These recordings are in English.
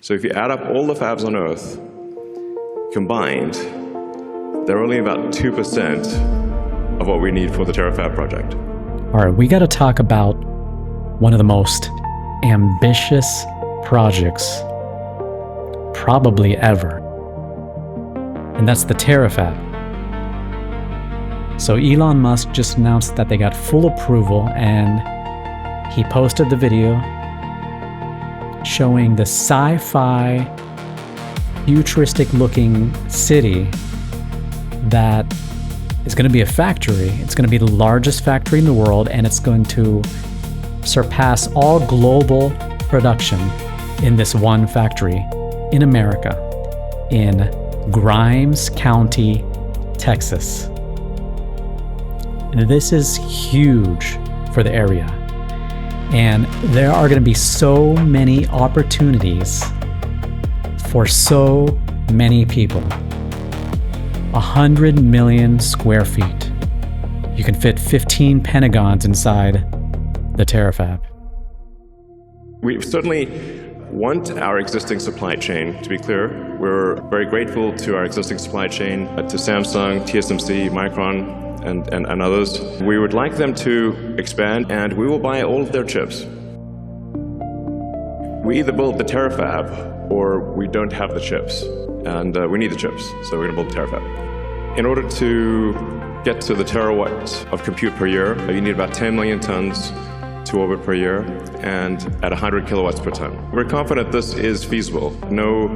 So if you add up all the fabs on Earth combined, they're only about 2% of what we need for the Terafab project. All right, we got to talk about one of the most ambitious projects probably ever, and that's the Terafab. So Elon Musk just announced that they got full approval, and he posted the video showing the sci-fi futuristic looking city that is going to be a factory. It's going to be the largest factory in the world, and it's going to surpass all global production in this one factory in America, in Grimes County, Texas. And this is huge for the area. And there are going to be so many opportunities for so many people. 100 million square feet. You can fit 15 pentagons inside the Terafab. We certainly want our existing supply chain to be clear. We're very grateful to our existing supply chain, to Samsung, TSMC, Micron, and others. We would like them to expand, and we will buy all of their chips. We either build the Terafab or we don't have the chips, and we need the chips, so we're going to build the Terafab. In order to get to the terawatt of compute per year, you need about 10 million tons to orbit per year, and at 100 kilowatts per ton. We're confident this is feasible. No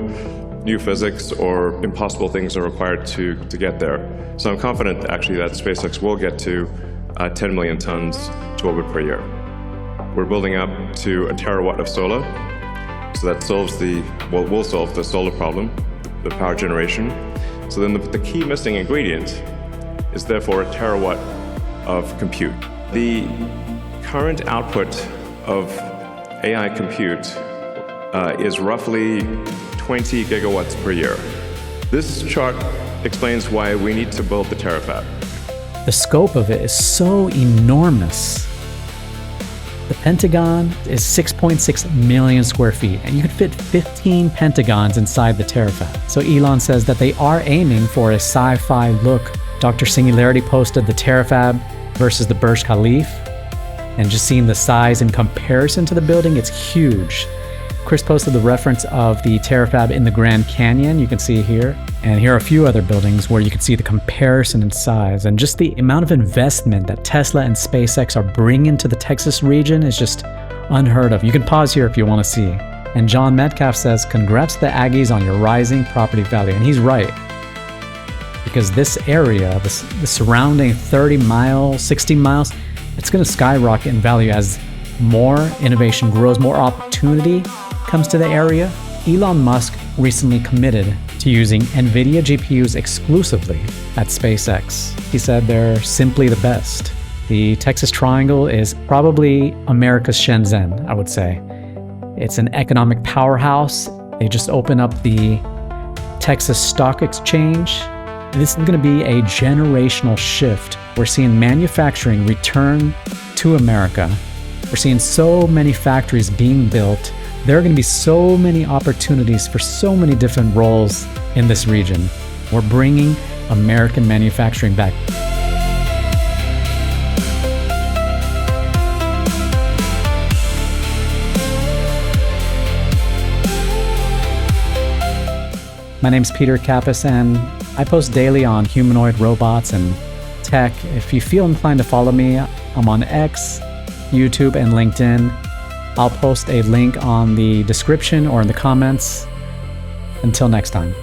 new physics or impossible things are required to get there. So I'm confident actually that SpaceX will get to 10 million tons to orbit per year. We're building up to a terawatt of solar, so that will solve the solar problem, the power generation. So then the key missing ingredient is therefore a terawatt of compute. The current output of AI compute is roughly 20 gigawatts per year. This chart explains why we need to build the Terafab. The scope of it is so enormous. The Pentagon is 6.6 million square feet, and you could fit 15 pentagons inside the Terafab. So Elon says that they are aiming for a sci-fi look. Dr. Singularity posted the Terafab versus the Burj Khalifa, and just seeing the size in comparison to the building, it's huge. Chris posted the reference of the Terafab in the Grand Canyon, you can see here. And here are a few other buildings where you can see the comparison in size, and just the amount of investment that Tesla and SpaceX are bringing to the Texas region is just unheard of. You can pause here if you want to see. And John Metcalf says, congrats to the Aggies on your rising property value. And he's right. Because this area, the surrounding 30 miles, 60 miles, it's going to skyrocket in value as more innovation grows, more opportunity comes to the area. Elon Musk recently committed to using NVIDIA GPUs exclusively at SpaceX. He said they're simply the best. The Texas Triangle is probably America's Shenzhen, I would say. It's an economic powerhouse. They just opened up the Texas Stock Exchange. This is going to be a generational shift. We're seeing manufacturing return to America. We're seeing so many factories being built. There are going to be so many opportunities for so many different roles in this region. We're bringing American manufacturing back. My name's Peter Kappes, and I post daily on humanoid robots and tech. If you feel inclined to follow me, I'm on X, YouTube, and LinkedIn. I'll post a link on the description or in the comments. Until next time.